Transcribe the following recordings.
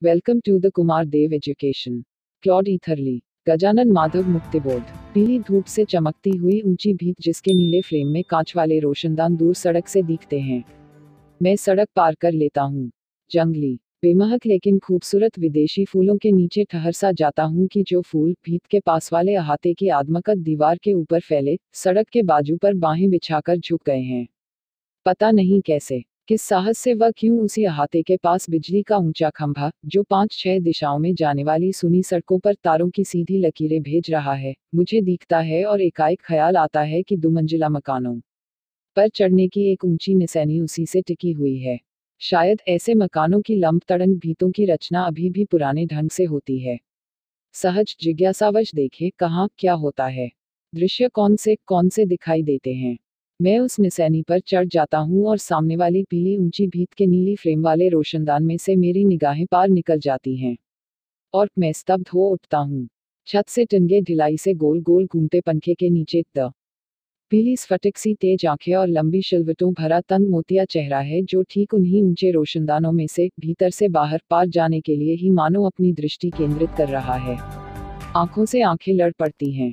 Welcome to the Kumar Dev education. Claude Eatherly. Gajanan Madhav Muktibodh. पीली धूप से चमकती हुई ऊंची भीत जिसके नीले फ्रेम में कांच वाले रोशनदान दूर सड़क से दिखते हैं। मैं सड़क पार कर लेता हूँ। जंगली, बेमहक लेकिन खूबसूरत विदेशी फूलों के नीचे ठहर सा जाता हूँ कि जो फूल भीत के पास वाले अहाते की आदमकद दीवार के ऊपर फैले सड़क के बाजू पर बाहें बिछाकर झुक गए हैं। पता नहीं कैसे, किस साहस से वह क्यों उसी अहाते के पास बिजली का ऊंचा खंभा जो 5-6 दिशाओं में जाने वाली सुनी सड़कों पर तारों की सीधी लकीरें भेज रहा है, मुझे दिखता है और एकाएक ख्याल आता है कि दुमंजिला मकानों पर चढ़ने की एक ऊंची निशानी उसी से टिकी हुई है। शायद ऐसे मकानों की लंब तड़ंग भीतों की रचना अभी भी पुराने ढंग से होती है। सहज जिज्ञासावश देखे कहाँ क्या होता है। दृश्य कौन से दिखाई देते हैं। मैं उस निशानी पर चढ़ जाता हूँ और सामने वाली पीली ऊंची भीत के नीली फ्रेम वाले रोशनदान में से मेरी निगाहें पार निकल जाती हैं और मैं स्तब्ध हो उठता हूँ। छत से टंगे ढिलाई से गोल गोल घूमते पंखे के नीचे द पीली स्फटिक सी तेज आंखें और लंबी शिलवटों भरा तंग मोतिया चेहरा है जो ठीक उन्हीं ऊंचे रोशनदानों में से भीतर से बाहर पार जाने के लिए ही मानो अपनी दृष्टि केंद्रित कर रहा है। आंखों से आंखें लड़ पड़ती हैं,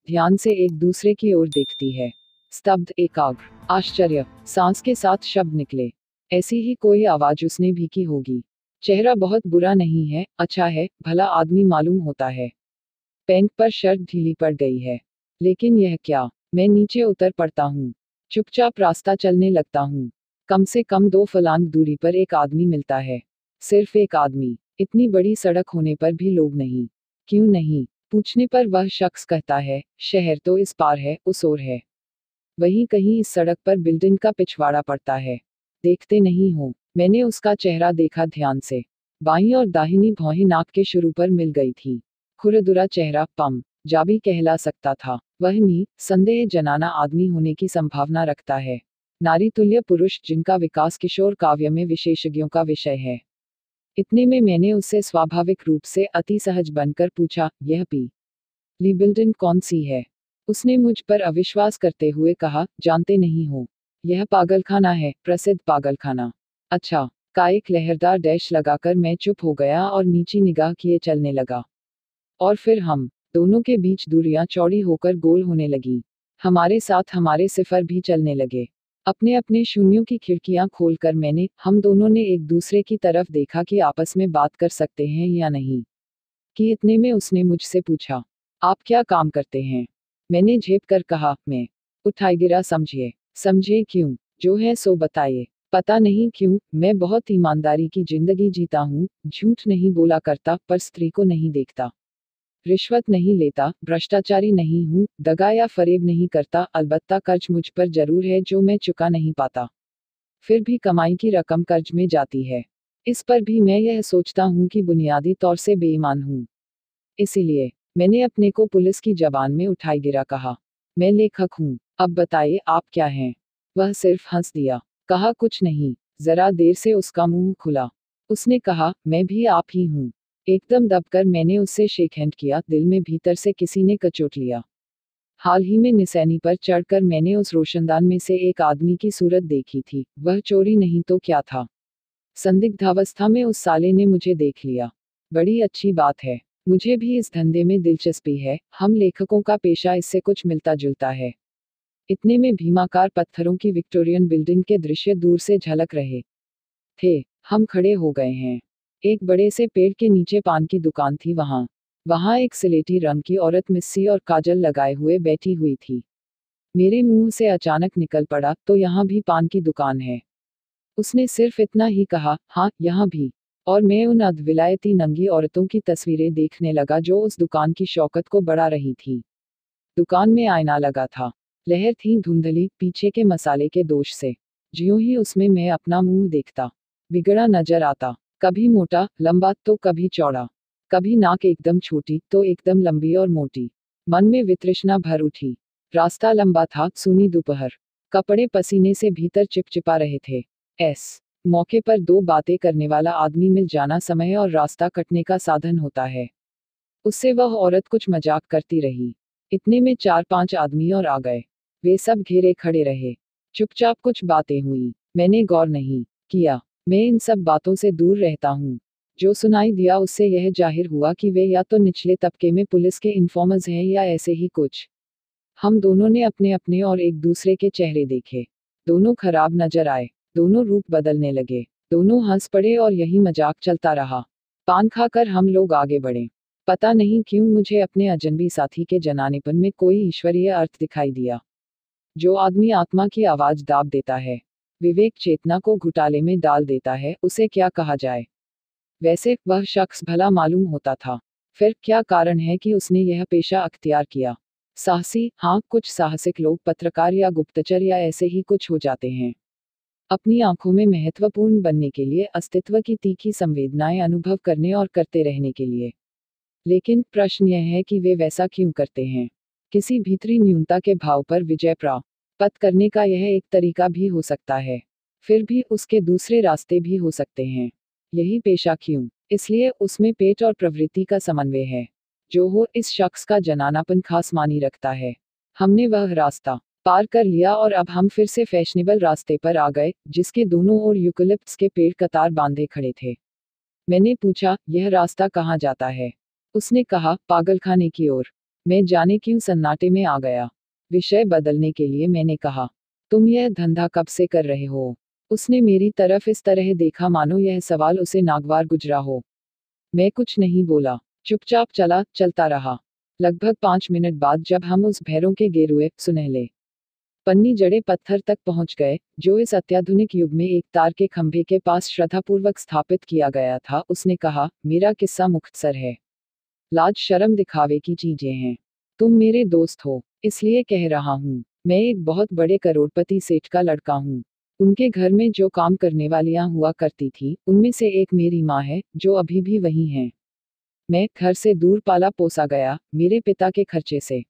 ध्यान से एक दूसरे की ओर देखती है। स्तब्ध, एकाग्र, आश्चर्य। सांस के साथ शब्द निकले। ऐसी ही कोई आवाज उसने भी की होगी। चेहरा बहुत बुरा नहीं है, अच्छा है, भला आदमी मालूम होता है। पैंट पर शर्ट ढीली पड़ गई है, लेकिन यह क्या। मैं नीचे उतर पड़ता हूँ। चुपचाप रास्ता चलने लगता हूँ। कम से कम 2 फलांग दूरी पर एक आदमी मिलता है। सिर्फ एक आदमी। इतनी बड़ी सड़क होने पर भी लोग नहीं। क्यों नहीं पूछने पर वह शख्स कहता है, शहर तो इस पार है, उस ओर है। वहीं कहीं इस सड़क पर बिल्डिंग का पिछवाड़ा पड़ता है। देखते नहीं हो। मैंने उसका चेहरा देखा ध्यान से। बाईं और दाहिनी भौहें नाक के शुरू पर मिल गई थी। खुरदुरा चेहरा, पम जाबी कहला सकता था। वह संदेह जनाना आदमी होने की संभावना रखता है। नारी तुल्य पुरुष जिनका विकास किशोर काव्य में विशेषज्ञों का विषय है। इतने में मैंने उससे स्वाभाविक रूप से अति सहज बनकर पूछा, यह पीली बिल्डिंग कौन सी है। उसने मुझ पर अविश्वास करते हुए कहा, जानते नहीं हो। यह पागलखाना है, प्रसिद्ध पागलखाना। अच्छा। का एक लहरदार डैश लगाकर मैं चुप हो गया और नीची निगाह किए चलने लगा। और फिर हम दोनों के बीच दूरियां चौड़ी होकर गोल होने लगी। हमारे साथ हमारे सिफर भी चलने लगे। अपने अपने शून्यों की खिड़कियां खोलकर हम दोनों ने एक दूसरे की तरफ देखा कि आपस में बात कर सकते हैं या नहीं। कि इतने में उसने मुझसे पूछा, आप क्या काम करते हैं। मैंने झेप कर कहा, मैं उठाई गिरा। समझिए क्यों, जो है सो बताइए। पता नहीं क्यों, मैं बहुत ईमानदारी की जिंदगी जीता हूँ, झूठ नहीं बोला करता, पर स्त्री को नहीं देखता, रिश्वत नहीं लेता, भ्रष्टाचारी नहीं हूँ, दगा या फरेब नहीं करता, अलबत्ता कर्ज मुझ पर जरूर है जो मैं चुका नहीं पाता। फिर भी कमाई की रकम कर्ज में जाती है। इस पर भी मैं यह सोचता हूँ कि बुनियादी तौर से बेईमान हूँ। इसीलिए मैंने अपने को पुलिस की जबान में उठाई गिरा कहा, मैं लेखक हूँ। अब बताइए आप क्या हैं। वह सिर्फ हंस दिया, कहा कुछ नहीं। जरा देर से उसका मुंह खुला। उसने कहा, मैं भी आप ही हूँ। एकदम दबकर मैंने उससे शेक हैंड किया। दिल में भीतर से किसी ने कचोट लिया। हाल ही में निशानी पर चढ़कर मैंने उस रोशनदान में से एक आदमी की सूरत देखी थी। वह चोरी नहीं तो क्या था। संदिग्धावस्था में उस साले ने मुझे देख लिया। बड़ी अच्छी बात है। मुझे भी इस धंधे में दिलचस्पी है। हम लेखकों का पेशा इससे कुछ मिलता जुलता है। इतने में भीमाकार पत्थरों की विक्टोरियन बिल्डिंग के दृश्य दूर से झलक रहे थे। हम खड़े हो गए हैं। एक बड़े से पेड़ के नीचे पान की दुकान थी। वहां एक सिलेटी रंग की औरत मिस्सी और काजल लगाए हुए बैठी हुई थी। मेरे मुंह से अचानक निकल पड़ा, तो यहाँ भी पान की दुकान है। उसने सिर्फ इतना ही कहा, हाँ यहाँ भी। और मैं उन अद्विलायती नंगी औरतों की तस्वीरें देखने लगा जो उस दुकान की शौकत को बढ़ा रही थी। दुकान में आईना लगा था। लहर थी धुंधली पीछे के मसाले के दोष से। ज्यों ही उसमें मैं अपना मुंह देखता, बिगड़ा नजर आता। कभी मोटा लंबा तो कभी चौड़ा, कभी नाक एकदम छोटी तो एकदम लंबी और मोटी। मन में वितृष्णा भर उठी। रास्ता लंबा था, सूनी दोपहर, कपड़े पसीने से भीतर चिपचिपा रहे थे। मौके पर 2 बातें करने वाला आदमी मिल जाना समय और रास्ता कटने का साधन होता है। उससे वह औरत कुछ मजाक करती रही। इतने में 4-5 आदमी और आ गए। वे सब घेरे खड़े रहे। चुपचाप कुछ बातें हुई। मैंने गौर नहीं किया। मैं इन सब बातों से दूर रहता हूँ। जो सुनाई दिया उससे यह जाहिर हुआ कि वे या तो निचले तबके में पुलिस के इन्फॉर्मर्स हैं या ऐसे ही कुछ। हम दोनों ने अपने अपने और एक दूसरे के चेहरे देखे। दोनों खराब नजर आए। दोनों रूप बदलने लगे। दोनों हंस पड़े और यही मजाक चलता रहा। पान खाकर हम लोग आगे बढ़े। पता नहीं क्यों मुझे अपने अजनबी साथी के जनानेपन में कोई ईश्वरीय अर्थ दिखाई दिया। जो आदमी आत्मा की आवाज दाब देता है, विवेक चेतना को घुटाले में डाल देता है, उसे क्या कहा जाए। वैसे वह शख्स भला मालूम होता था। फिर क्या कारण है कि उसने यह पेशा अख्तियार किया। साहसी, हाँ, कुछ साहसिक लोग पत्रकार या गुप्तचर या ऐसे ही कुछ हो जाते हैं। अपनी आंखों में महत्वपूर्ण बनने के लिए, अस्तित्व की तीखी संवेदनाएं अनुभव करने और करते रहने के लिए। लेकिन प्रश्न यह है कि वे वैसा क्यों करते हैं। किसी भीतरी न्यूनता के भाव पर विजय प्राप्त करने का यह एक तरीका भी हो सकता है। फिर भी उसके दूसरे रास्ते भी हो सकते हैं। यही पेशा क्यों? इसलिए उसमें पेट और प्रवृत्ति का समन्वय है। जो हो, इस शख्स का जनानापन खास मानी रखता है। हमने वह रास्ता पार कर लिया और अब हम फिर से फैशनेबल रास्ते पर आ गए, जिसके दोनों ओर यूकलिप्टस के पेड़ कतार बांधे खड़े थे। मैंने पूछा, यह रास्ता कहाँ जाता है? उसने कहा, पागलखाने की ओर। मैं जाने क्यों सन्नाटे में आ गया। विषय बदलने के लिए मैंने कहा, तुम यह धंधा कब से कर रहे हो? उसने मेरी तरफ इस तरह देखा मानो यह सवाल उसे नागवार गुजरा हो। मैं कुछ नहीं बोला, चुपचाप चलता रहा। लगभग 5 मिनट बाद जब हम उस भैरों के गेरुए, सुनहले पन्नी जड़े पत्थर तक पहुंच गए, जो इस अत्याधुनिक युग में एक तार के खंभे के पास श्रद्धापूर्वक स्थापित किया गया था, उसने कहा, मेरा किस्सा मुख्तसर है। लाज शर्म दिखावे की चीजें हैं। तुम मेरे दोस्त हो, इसलिए कह रहा हूँ। मैं एक बहुत बड़े करोड़पति सेठ का लड़का हूँ। उनके घर में जो काम करने वालियां हुआ करती थी, उनमें से एक मेरी माँ है, जो अभी भी वही हैं। मैं घर से दूर पाला पोसा गया, मेरे पिता के खर्चे से।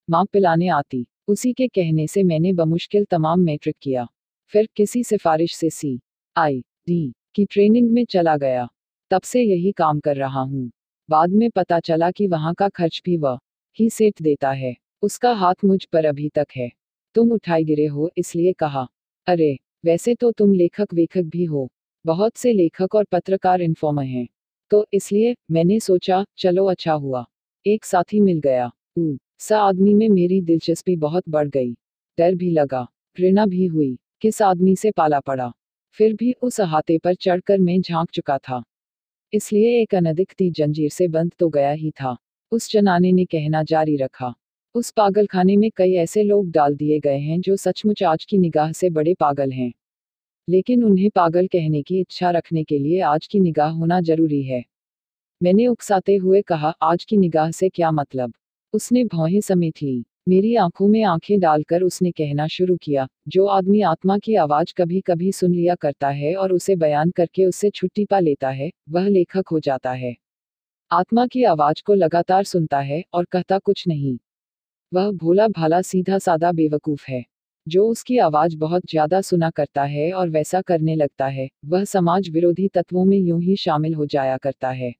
माँ पिलाने आती। उसी के कहने से मैंने बमुश्किल तमाम मैट्रिक किया। फिर किसी सिफारिश से CID की ट्रेनिंग में चला गया। तब से यही काम कर रहा हूँ। बाद में पता चला कि वहाँ का खर्च भी वह ही सेठ देता है। उसका हाथ मुझ पर अभी तक है। तुम उठाए गिरे हो, इसलिए कहा। अरे, वैसे तो तुम लेखक वेखक भी हो। बहुत से लेखक और पत्रकार इन्फॉर्मर हैं। तो इसलिए मैंने सोचा, चलो अच्छा हुआ, एक साथी मिल गया। सा आदमी में मेरी दिलचस्पी बहुत बढ़ गई। डर भी लगा, घृणा भी हुई। किस आदमी से पाला पड़ा। फिर भी उस अहाते पर चढ़कर मैं झांक चुका था। इसलिए एक अनधिकती जंजीर से बंध तो गया ही था। उस जनाने ने कहना जारी रखा, उस पागलखाने में कई ऐसे लोग डाल दिए गए हैं जो सचमुच आज की निगाह से बड़े पागल हैं। लेकिन उन्हें पागल कहने की इच्छा रखने के लिए आज की निगाह होना जरूरी है। मैंने उकसाते हुए कहा, आज की निगाह से क्या मतलब? उसने भौहें समेट ली। मेरी आंखों में आंखें डालकर उसने कहना शुरू किया, जो आदमी आत्मा की आवाज कभी कभी सुन लिया करता है और उसे बयान करके उससे छुट्टी पा लेता है, वह लेखक हो जाता है। आत्मा की आवाज को लगातार सुनता है और कहता कुछ नहीं। वह भोला भाला सीधा सादा बेवकूफ है। जो उसकी आवाज बहुत ज्यादा सुना करता है और वैसा करने लगता है, वह समाज विरोधी तत्वों में यूं ही शामिल हो जाया करता है।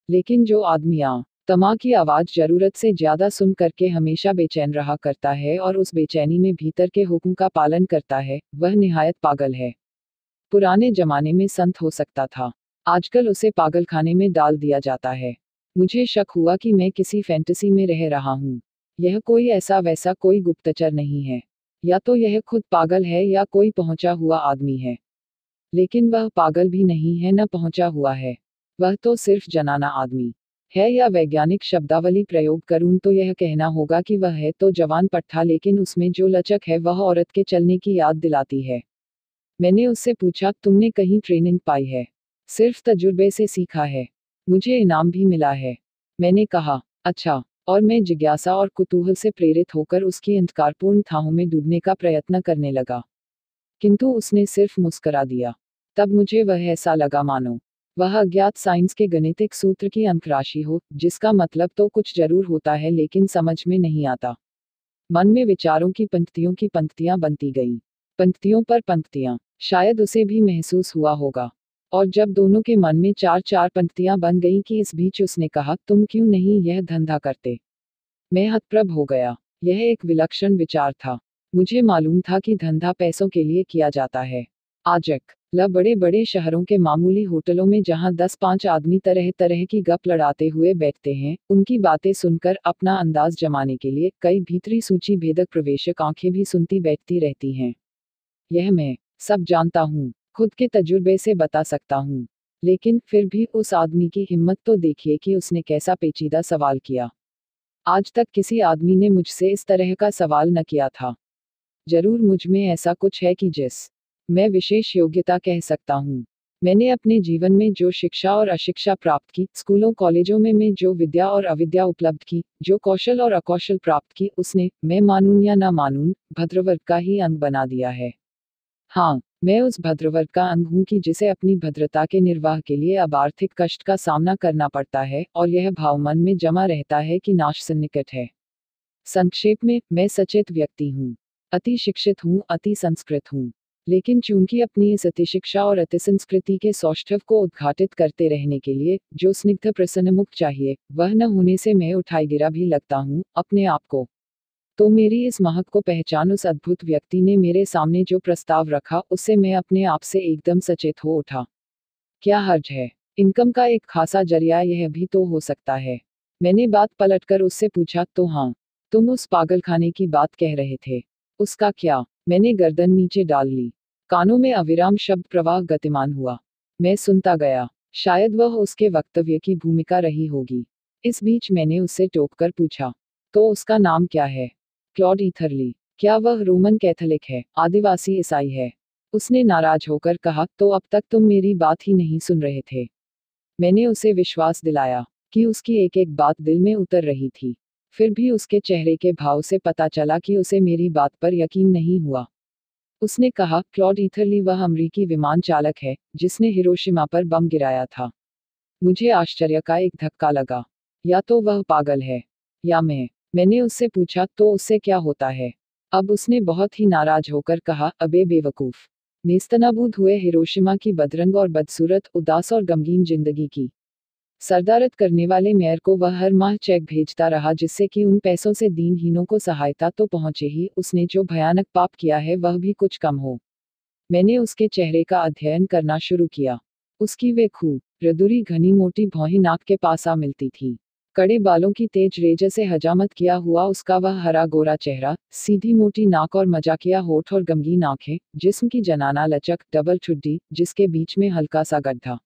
लेकिन जो आदमी तमा की आवाज जरूरत से ज्यादा सुन करके हमेशा बेचैन रहा करता है और उस बेचैनी में भीतर के हुक्म का पालन करता है, वह निहायत पागल है। पुराने जमाने में संत हो सकता था, आजकल उसे पागलखाने में डाल दिया जाता है। मुझे शक हुआ कि मैं किसी फैंटेसी में रह रहा हूँ। यह कोई ऐसा वैसा कोई गुप्तचर नहीं है। या तो यह खुद पागल है या कोई पहुंचा हुआ आदमी है। लेकिन वह पागल भी नहीं है, न पहुंचा हुआ है। वह तो सिर्फ जनाना आदमी है, या वैज्ञानिक शब्दावली प्रयोग करूं तो यह कहना होगा कि वह है तो जवान पट्टा, लेकिन उसमें जो लचक है वह औरत के चलने की याद दिलाती है। मैंने उससे पूछा, तुमने कहीं ट्रेनिंग पाई है? सिर्फ तजुर्बे से सीखा है। मुझे इनाम भी मिला है। मैंने कहा, अच्छा। और मैं जिज्ञासा और कुतूहल से प्रेरित होकर उसकी अंधकारपूर्ण थाहों में डूबने का प्रयत्न करने लगा। किंतु उसने सिर्फ मुस्करा दिया। तब मुझे वह ऐसा लगा मानो वह अज्ञात साइंस के गणितिक सूत्र की अंकराशि हो, जिसका मतलब तो कुछ जरूर होता है लेकिन समझ में नहीं आता। मन में विचारों की पंक्तियां बनती गईं। पंक्तियों पर पंक्तियां। शायद उसे भी महसूस हुआ होगा। और जब दोनों के मन में 4-4 पंक्तियां बन गईं कि इस बीच उसने कहा, तुम क्यों नहीं यह धंधा करते? मैं हतप्रभ हो गया। यह एक विलक्षण विचार था। मुझे मालूम था कि धंधा पैसों के लिए किया जाता है। आजक बड़े बड़े शहरों के मामूली होटलों में जहां 10-5 आदमी तरह तरह की गप लड़ाते हुए बैठते हैं, उनकी बातें सुनकर अपना अंदाज जमाने के लिए कई भीतरी सूची भेदक प्रवेशक आंखें भी सुनती बैठती रहती हैं। यह मैं सब जानता हूँ, खुद के तजुर्बे से बता सकता हूँ। लेकिन फिर भी उस आदमी की हिम्मत तो देखिए कि उसने कैसा पेचीदा सवाल किया। आज तक किसी आदमी ने मुझसे इस तरह का सवाल न किया था। जरूर मुझ में ऐसा कुछ है कि जिस मैं विशेष योग्यता कह सकता हूँ। मैंने अपने जीवन में जो शिक्षा और अशिक्षा प्राप्त की, स्कूलों कॉलेजों में मैं जो विद्या और अविद्या उपलब्ध की, जो कौशल और अकौशल प्राप्त की, उसने, मैं मानूं या ना मानूं, भद्रवर्ग का ही अंग बना दिया है। हाँ, मैं उस भद्रवर्ग का अंग हूँ कि जिसे अपनी भद्रता के निर्वाह के लिए अब आर्थिक कष्ट का सामना करना पड़ता है, और यह भाव मन में जमा रहता है कि नाश सन्निकट है। संक्षेप में, मैं सचेत व्यक्ति हूँ, अति शिक्षित हूँ, अति संस्कृत हूँ। लेकिन चूंकि अपनी इस अति शिक्षा और अति संस्कृति के सौष्ठव को उद्घाटित करते रहने के लिए जो स्निग्ध प्रसन्न मुख चाहिए, वह न होने से मैं उठाई गिरा भी लगता हूँ अपने आप को। तो मेरी इस महक को पहचान उस अद्भुत व्यक्ति ने मेरे सामने जो प्रस्ताव रखा, उससे मैं अपने आप से एकदम सचेत हो उठा। क्या हर्ज है? इनकम का एक खासा जरिया यह भी तो हो सकता है। मैंने बात पलटकर उससे पूछा, तो हाँ, तुम उस पागलखाने की बात कह रहे थे, उसका क्या? मैंने गर्दन नीचे डाल ली। कानों में अविराम शब्द प्रवाह गतिमान हुआ। मैं सुनता गया। शायद वह उसके वक्तव्य की भूमिका रही होगी। इस बीच मैंने उससे टोककर पूछा, तो उसका नाम क्या है? क्लॉड ईथरली। क्या वह रोमन कैथोलिक है, आदिवासी ईसाई है? उसने नाराज होकर कहा, तो अब तक तुम मेरी बात ही नहीं सुन रहे थे। मैंने उसे विश्वास दिलाया कि उसकी एक एक बात दिल में उतर रही थी। फिर भी उसके चेहरे के भाव से पता चला कि उसे मेरी बात पर यकीन नहीं हुआ। उसने कहा, क्लॉड ईथरली वह अमरीकी विमान चालक है जिसने हिरोशिमा पर बम गिराया था। मुझे आश्चर्य का एक धक्का लगा। या तो वह पागल है, या मैंने उससे पूछा, तो उससे क्या होता है? अब उसने बहुत ही नाराज होकर कहा, अबे बेवकूफ, नेस्तनाबूद हुए हिरोशिमा की बदरंग और बदसूरत, उदास और गमगीन जिंदगी की सरदारत करने वाले मेयर को वह हर माह चेक भेजता रहा जिससे कि उन पैसों से दीनहीनों को सहायता तो पहुंचे ही, उसने जो भयानक पाप किया है वह भी कुछ कम हो। मैंने उसके चेहरे का अध्ययन करना शुरू किया। उसकी वे खूब रदुरी घनी मोटी भौहें नाक के पास आ मिलती थी। कड़े बालों की तेज रेजे से हजामत किया हुआ उसका वह हरा गोरा चेहरा, सीधी मोटी नाक और मजाकिया होठ और गमगीन आंखें, जिस्म की जनाना लचक, डबल ठुड्डी जिसके बीच में हल्का सा गड्ढा।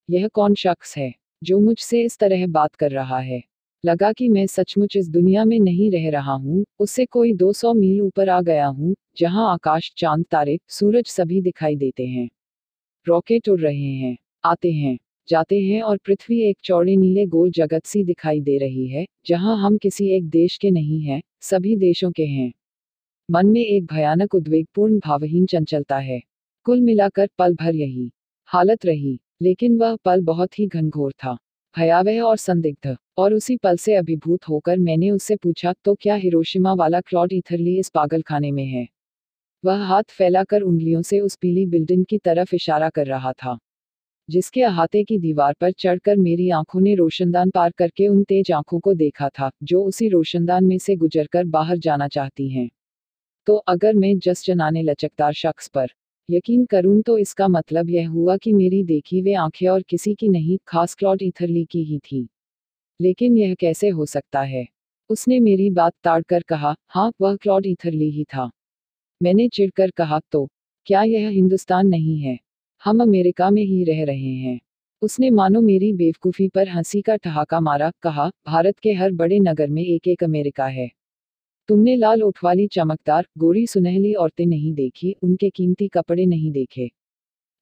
यह कौन शख्स है जो मुझसे इस तरह बात कर रहा है? लगा कि मैं सचमुच इस दुनिया में नहीं रह रहा हूँ, उससे कोई 200 मील ऊपर आ गया हूँ, जहाँ आकाश, चांद, तारे, सूरज सभी दिखाई देते हैं। रॉकेट उड़ रहे हैं, आते हैं, जाते हैं, और पृथ्वी एक चौड़े नीले गोल जगत सी दिखाई दे रही है, जहाँ हम किसी एक देश के नहीं हैं, सभी देशों के हैं। मन में एक भयानक उद्वेगपूर्ण भावहीन चंचलता है। कुल मिलाकर पल भर यही हालत रही, लेकिन वह पल बहुत ही घनघोर था, भयावह और संदिग्ध। और उसी पल से अभिभूत होकर मैंने उससे पूछा, तो क्या हिरोशिमा वाला क्लॉड ईथरली इस पागलखाने में है? वह हाथ फैलाकर उंगलियों से उस पीली बिल्डिंग की तरफ इशारा कर रहा था, जिसके अहाते की दीवार पर चढ़कर मेरी आंखों ने रोशनदान पार करके उन तेज आंखों को देखा था, जो उसी रोशनदान में से गुजरकर बाहर जाना चाहती हैं। तो अगर मैं जस जनाने लचकदार शख्स पर यकीन करूं, तो इसका मतलब यह हुआ कि मेरी देखी वे आंखें और किसी की नहीं, खास क्लॉड ईथरली की ही थी। लेकिन यह कैसे हो सकता है? उसने मेरी बात ताड़कर कहा, हाँ, वह क्लॉड ईथरली ही था। मैंने चिढ़कर कहा, तो क्या यह हिंदुस्तान नहीं है? हम अमेरिका में ही रह रहे हैं। उसने मानो मेरी बेवकूफ़ी पर हंसी का ठहाका मारा, कहा, भारत के हर बड़े नगर में एक एक अमेरिका है। तुमने लाल ओठ वाली चमकदार, गोरी सुनहली औरतें नहीं देखी, उनके कीमती कपड़े नहीं देखे,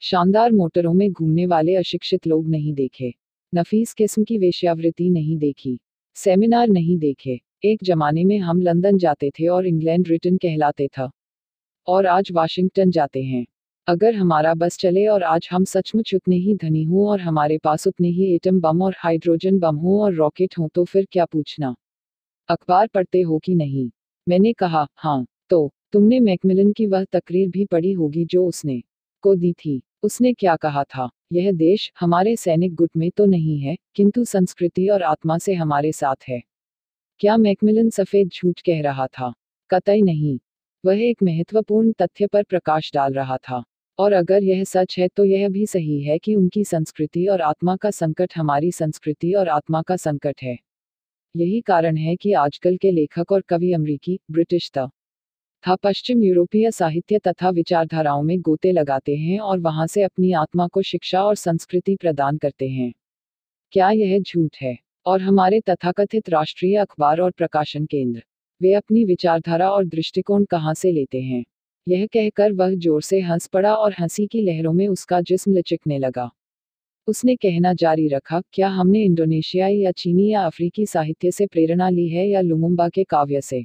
शानदार मोटरों में घूमने वाले अशिक्षित लोग नहीं देखे, नफीस किस्म की वेश्यावृत्ति नहीं देखी, सेमिनार नहीं देखे। एक जमाने में हम लंदन जाते थे और इंग्लैंड ब्रिटेन कहलाते था, और आज वाशिंगटन जाते हैं। अगर हमारा बस चले और आज हम सचमुच उतने ही धनी हों और हमारे पास उतने ही एटम बम और हाइड्रोजन बम हो और रॉकेट हों, तो फिर क्या पूछना? अखबार पढ़ते हो कि नहीं? मैंने कहा, हाँ। तो तुमने मैकमिलन की वह तकरीर भी पढ़ी होगी जो उसने को दी थी। उसने क्या कहा था? यह देश हमारे सैनिक गुट में तो नहीं है, किंतु संस्कृति और आत्मा से हमारे साथ है। क्या मैकमिलन सफेद झूठ कह रहा था? कतई नहीं। वह एक महत्वपूर्ण तथ्य पर प्रकाश डाल रहा था, और अगर यह सच है तो यह भी सही है कि उनकी संस्कृति और आत्मा का संकट हमारी संस्कृति और आत्मा का संकट है। यही कारण है कि आजकल के लेखक और कवि अमेरिकी, ब्रिटिश तथा पश्चिम यूरोपीय साहित्य तथा विचारधाराओं में गोते लगाते हैं और वहां से अपनी आत्मा को शिक्षा और संस्कृति प्रदान करते हैं। क्या यह झूठ है? और हमारे तथाकथित राष्ट्रीय अखबार और प्रकाशन केंद्र, वे अपनी विचारधारा और दृष्टिकोण कहाँ से लेते हैं? यह कहकर वह जोर से हंस पड़ा और हंसी की लहरों में उसका जिस्म लचकने लगा। उसने कहना जारी रखा, क्या हमने इंडोनेशियाई या चीनी या अफ्रीकी साहित्य से प्रेरणा ली है या लुमुम्बा के काव्य से?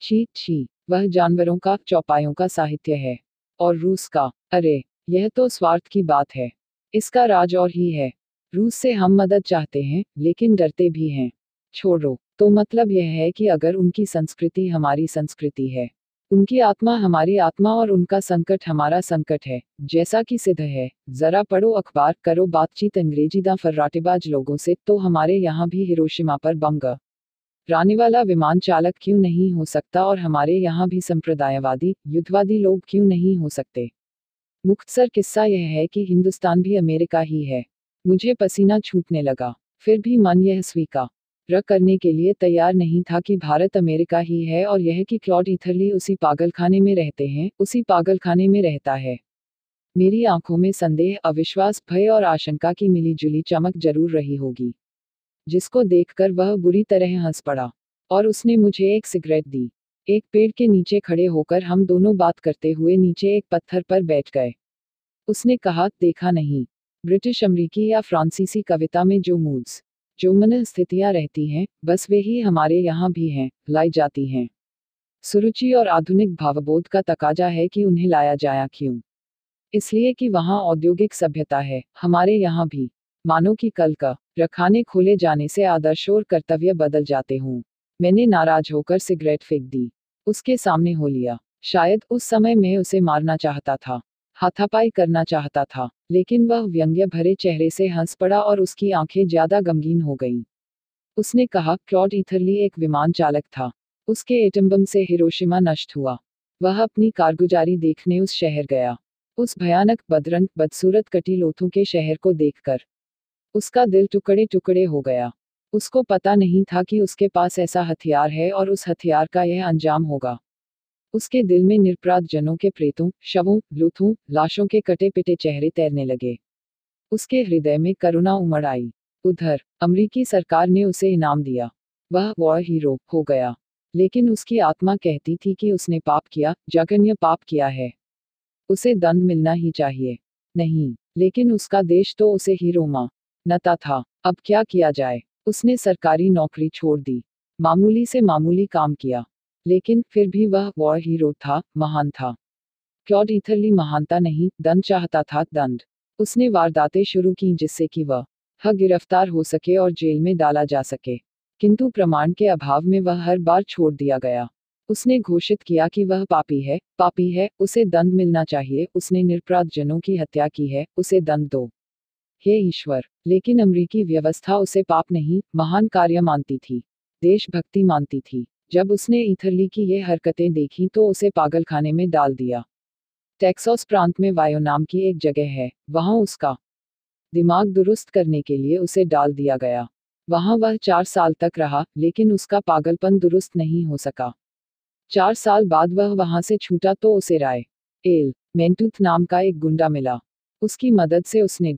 छी छी, वह जानवरों का, चौपायों का साहित्य है। और रूस का? अरे, यह तो स्वार्थ की बात है। इसका राज और ही है। रूस से हम मदद चाहते हैं, लेकिन डरते भी हैं। छोड़ो, तो मतलब यह है कि अगर उनकी संस्कृति हमारी संस्कृति है, उनकी आत्मा हमारी आत्मा और उनका संकट हमारा संकट है, जैसा कि सिद्ध है, जरा पढ़ो अखबार, करो बातचीत अंग्रेजी फर्राटेबाज लोगों से, तो हमारे यहाँ भी हिरोशिमा पर बम गिराने वाला विमान चालक क्यों नहीं हो सकता और हमारे यहाँ भी संप्रदायवादी, युद्धवादी लोग क्यों नहीं हो सकते? मुख्तसर किस्सा यह है कि हिंदुस्तान भी अमेरिका ही है। मुझे पसीना छूटने लगा। फिर भी मन यह स्वीकार करने के लिए तैयार नहीं था कि भारत अमेरिका ही है और यह कि क्लॉड ईथरली उसी पागलखाने में रहते हैं, उसी पागलखाने में रहता है। मेरी आंखों में संदेह, अविश्वास, भय और आशंका की मिलीजुली चमक जरूर रही होगी, जिसको देखकर वह बुरी तरह हंस पड़ा। और उसने मुझे एक सिगरेट दी। एक पेड़ के नीचे खड़े होकर हम दोनों बात करते हुए नीचे एक पत्थर पर बैठ गए। उसने कहा, देखा नहीं, ब्रिटिश, अमरीकी या फ्रांसीसी कविता में जो मूड्स, जो मन स्थितियां रहती हैं, बस वे ही हमारे यहाँ भी हैं, लाई जाती हैं। सुरुचि और आधुनिक भावबोध का तकाजा है कि उन्हें लाया जाया क्यों? इसलिए कि वहाँ औद्योगिक सभ्यता है, हमारे यहाँ भी। मानो कि कल का रखाने खोले जाने से आदर्श और कर्तव्य बदल जाते हों। मैंने नाराज होकर सिगरेट फेंक दी। उसके सामने हो लिया। शायद उस समय मैं उसे मारना चाहता था, हाथापाई करना चाहता था, लेकिन वह व्यंग्य भरे चेहरे से हंस पड़ा और उसकी आंखें ज्यादा गमगीन हो गईं। उसने कहा, क्लॉड ईथरली एक विमान चालक था। उसके एटम बम से हिरोशिमा नष्ट हुआ। वह अपनी कारगुजारी देखने उस शहर गया। उस भयानक, बदरंग, बदसूरत कटीलोथों के शहर को देखकर उसका दिल टुकड़े टुकड़े हो गया। उसको पता नहीं था कि उसके पास ऐसा हथियार है और उस हथियार का यह अंजाम होगा। उसके दिल में निरपराध जनों के प्रेतों, शवों, लूथों, लाशों के कटे पिटे चेहरे तैरने लगे। उसके हृदय में करुणा उमड़ आई। उधर अमरीकी सरकार ने उसे इनाम दिया। वह वॉर हीरो हो गया। लेकिन उसकी आत्मा कहती थी कि उसने पाप किया, जघन्य पाप किया है। उसे दंड मिलना ही चाहिए। नहीं, लेकिन उसका देश तो उसे हीरो मानता था। अब क्या किया जाए? उसने सरकारी नौकरी छोड़ दी, मामूली से मामूली काम किया, लेकिन फिर भी वह वॉर हीरो था, महान था। क्लॉड ईथरली महानता नहीं, दंड चाहता था, दंड। उसने वारदातें शुरू की जिससे कि वह गिरफ्तार हो सके और जेल में डाला जा सके, किंतु प्रमाण के अभाव में वह हर बार छोड़ दिया गया। उसने घोषित किया कि वह पापी है, उसे दंड मिलना चाहिए, उसने निरपराध जनों की हत्या की है, उसे दंड दो, हे ईश्वर। लेकिन अमरीकी व्यवस्था उसे पाप नहीं, महान कार्य मानती थी, देशभक्ति मानती थी। जब उसने ईथरली की ये हरकतें देखी तो उसे पागलखाने में डाल दिया। टेक्सास प्रांत में वायो नाम की एक जगह है, वहां उसका दिमाग दुरुस्त करने के लिए उसे डाल दिया गया। वहां वह 4 साल तक रहा, लेकिन उसका पागलपन दुरुस्त नहीं हो सका। 4 साल बाद वह वहां से छूटा तो उसे राय एल मेंटूथ नाम का एक गुंडा मिला। उसकी मदद से उसने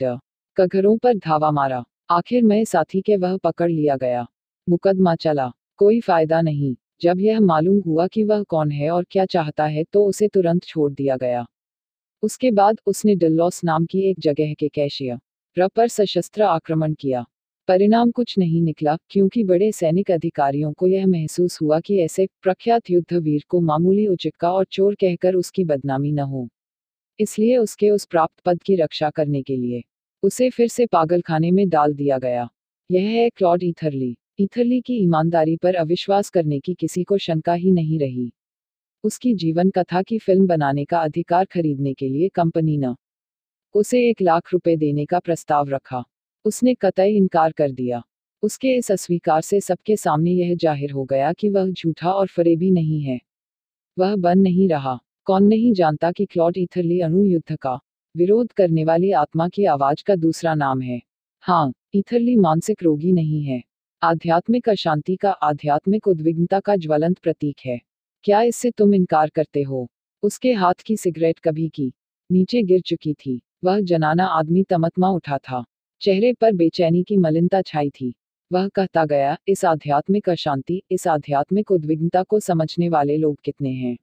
कघरों पर धावा मारा। आखिर में साथी के वह पकड़ लिया गया। मुकदमा चला, कोई फायदा नहीं। जब यह मालूम हुआ कि वह कौन है और क्या चाहता है तो उसे तुरंत छोड़ दिया गया। उसके बाद उसने डल्लॉस नाम की एक जगह के कैशियर पर सशस्त्र आक्रमण किया। परिणाम कुछ नहीं निकला, क्योंकि बड़े सैनिक अधिकारियों को यह महसूस हुआ कि ऐसे प्रख्यात युद्धवीर को मामूली उचक्का और चोर कहकर उसकी बदनामी न हो। इसलिए उसके उस प्राप्त पद की रक्षा करने के लिए उसे फिर से पागलखाने में डाल दिया गया। यह है क्लॉड ईथरली। ईथरली की ईमानदारी पर अविश्वास करने की किसी को शंका ही नहीं रही। उसकी जीवन कथा की फिल्म बनाने का अधिकार खरीदने के लिए कंपनी ने उसे 1 लाख रुपए देने का प्रस्ताव रखा। उसने कतई इनकार कर दिया। उसके इस अस्वीकार से सबके सामने यह जाहिर हो गया कि वह झूठा और फरेबी नहीं है। वह बन नहीं रहा। कौन नहीं जानता कि क्लॉड ईथरली अणु युद्ध का विरोध करने वाली आत्मा की आवाज का दूसरा नाम है। हाँ, ईथरली मानसिक रोगी नहीं है। आध्यात्मिक अशांति का, आध्यात्मिक उद्विग्नता का ज्वलंत प्रतीक है। क्या इससे तुम इनकार करते हो? उसके हाथ की सिगरेट कभी की नीचे गिर चुकी थी। वह जनाना आदमी तमतमा उठा था। चेहरे पर बेचैनी की मलिनता छाई थी। वह कहता गया, इस आध्यात्मिक अशांति, इस आध्यात्मिक उद्विग्नता को समझने वाले लोग कितने हैं?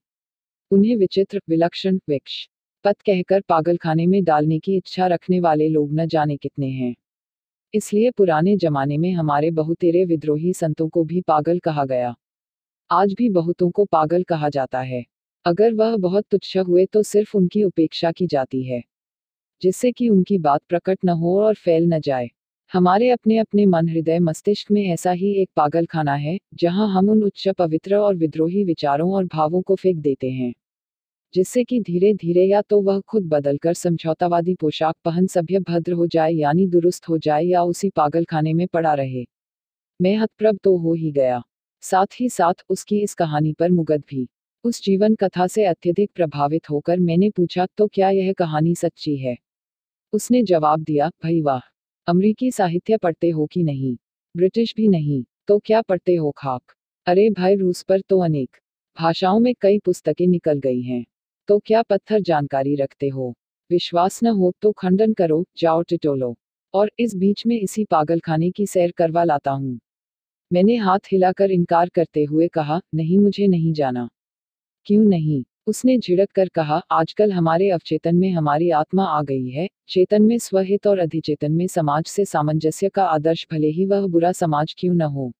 उन्हें विचित्र, विलक्षण, विक्ष पत कहकर पागलखाने में डालने की इच्छा रखने वाले लोग न जाने कितने हैं। इसलिए पुराने जमाने में हमारे बहुतेरे विद्रोही संतों को भी पागल कहा गया। आज भी बहुतों को पागल कहा जाता है। अगर वह बहुत तुच्छ हुए तो सिर्फ उनकी उपेक्षा की जाती है, जिससे कि उनकी बात प्रकट न हो और फैल न जाए। हमारे अपने अपने मन, हृदय, मस्तिष्क में ऐसा ही एक पागलखाना है, जहां हम उन उच्च, पवित्र और विद्रोही विचारों और भावों को फेंक देते हैं, जिससे कि धीरे धीरे या तो वह खुद बदलकर समझौतावादी पोशाक पहन सभ्य भद्र हो जाए, यानी दुरुस्त हो जाए, या उसी पागलखाने में पड़ा रहे। मैं हतप्रभ तो हो ही गया, साथ ही साथ उसकी इस कहानी पर मुग्ध भी। उस जीवन कथा से अत्यधिक प्रभावित होकर मैंने पूछा, तो क्या यह कहानी सच्ची है? उसने जवाब दिया, भई वाह, अमरीकी साहित्य पढ़ते हो कि नहीं? ब्रिटिश भी नहीं, तो क्या पढ़ते हो? खाक। अरे भाई, रूस पर तो अनेक भाषाओं में कई पुस्तकें निकल गई हैं, तो क्या पत्थर जानकारी रखते हो? विश्वास न हो तो खंडन करो, जाओ टिटोलो, और इस बीच में इसी पागलखाने की सैर करवा लाता हूँ। मैंने हाथ हिलाकर इनकार करते हुए कहा, नहीं, मुझे नहीं जाना। क्यों नहीं? उसने झिड़क कर कहा, आजकल हमारे अवचेतन में हमारी आत्मा आ गई है, चेतन में स्वहित और अधिचेतन में समाज से सामंजस्य का आदर्श, भले ही वह बुरा समाज क्यों न हो।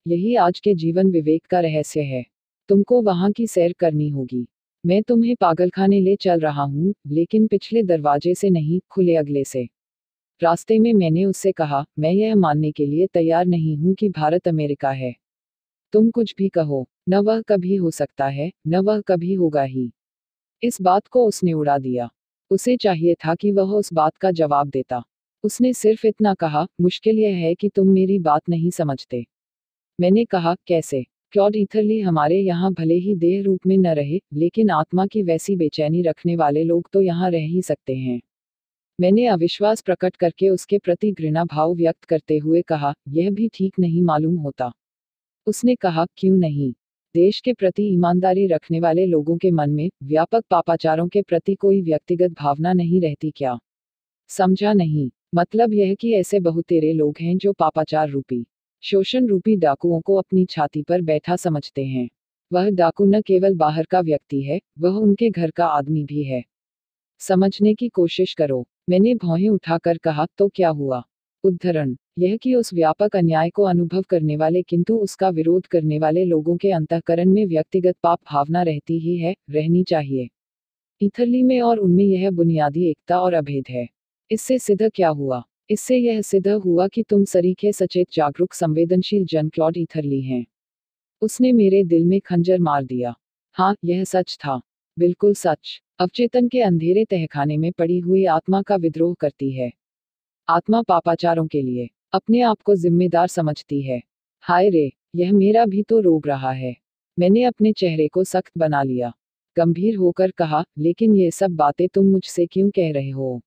यही आज के जीवन विवेक का रहस्य है। तुमको वहां की सैर करनी होगी। मैं तुम्हें पागलखाने ले चल रहा हूँ, लेकिन पिछले दरवाजे से नहीं, खुले अगले से। रास्ते में मैंने उससे कहा, मैं यह मानने के लिए तैयार नहीं हूँ कि भारत अमेरिका है। तुम कुछ भी कहो, न वह कभी हो सकता है, न वह कभी होगा ही। इस बात को उसने उड़ा दिया। उसे चाहिए था कि वह उस बात का जवाब देता। उसने सिर्फ इतना कहा, मुश्किल यह है कि तुम मेरी बात नहीं समझते। मैंने कहा, कैसे? क्लॉड ईथरली, हमारे यहाँ भले ही देह रूप में न रहे, लेकिन आत्मा की वैसी बेचैनी रखने वाले लोग तो यहाँ रह ही सकते हैं। मैंने अविश्वास प्रकट करके उसके प्रति घृणा भाव व्यक्त करते हुए कहा, यह भी ठीक नहीं मालूम होता। उसने कहा, क्यों नहीं? देश के प्रति ईमानदारी रखने वाले लोगों के मन में व्यापक पापाचारों के प्रति कोई व्यक्तिगत भावना नहीं रहती क्या? समझा नहीं? मतलब यह कि ऐसे बहुतेरे लोग हैं जो पापाचार रूपी, शोषण रूपी डाकुओं को अपनी छाती पर बैठा समझते हैं। वह डाकू न केवल बाहर का व्यक्ति है, वह उनके घर का आदमी भी है। समझने की कोशिश करो। मैंने भौहें उठाकर कहा, तो क्या हुआ? उद्धरण, यह कि उस व्यापक अन्याय को अनुभव करने वाले किंतु उसका विरोध करने वाले लोगों के अंतःकरण में व्यक्तिगत पाप भावना रहती ही है, रहनी चाहिए। ईथरली में और उनमें यह बुनियादी एकता और अभेद है। इससे सिद्ध क्या हुआ? इससे यह सिद्ध हुआ कि तुम सरीखे, सचेत, जागरूक, संवेदनशील जन क्लॉड ईथरली हैं। उसने मेरे दिल में खंजर मार दिया। हाँ, यह सच था, बिल्कुल सच। अवचेतन के अंधेरे तहखाने में पड़ी हुई आत्मा का विद्रोह करती है। आत्मा पापाचारों के लिए अपने आप को जिम्मेदार समझती है। हाय रे, यह मेरा भी तो रोग रहा है। मैंने अपने चेहरे को सख्त बना लिया, गंभीर होकर कहा, लेकिन ये सब बातें तुम मुझसे क्यों कह रहे हो?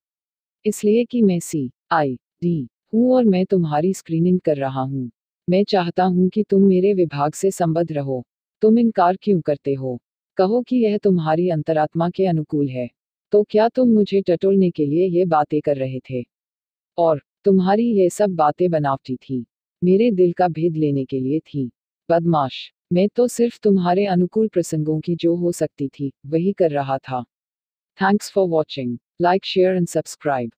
इसलिए कि मैं CID हूँ और मैं तुम्हारी स्क्रीनिंग कर रहा हूँ। मैं चाहता हूँ कि तुम मेरे विभाग से संबद्ध रहो। तुम इनकार क्यों करते हो? कहो कि यह तुम्हारी अंतरात्मा के अनुकूल है। तो क्या तुम मुझे टटोलने के लिए ये बातें कर रहे थे? और तुम्हारी ये सब बातें बनावटी थी, मेरे दिल का भेद लेने के लिए थी। बदमाश, मैं तो सिर्फ तुम्हारे अनुकूल प्रसंगों की जो हो सकती थी, वही कर रहा था। Thanks for watching. Like, share and subscribe.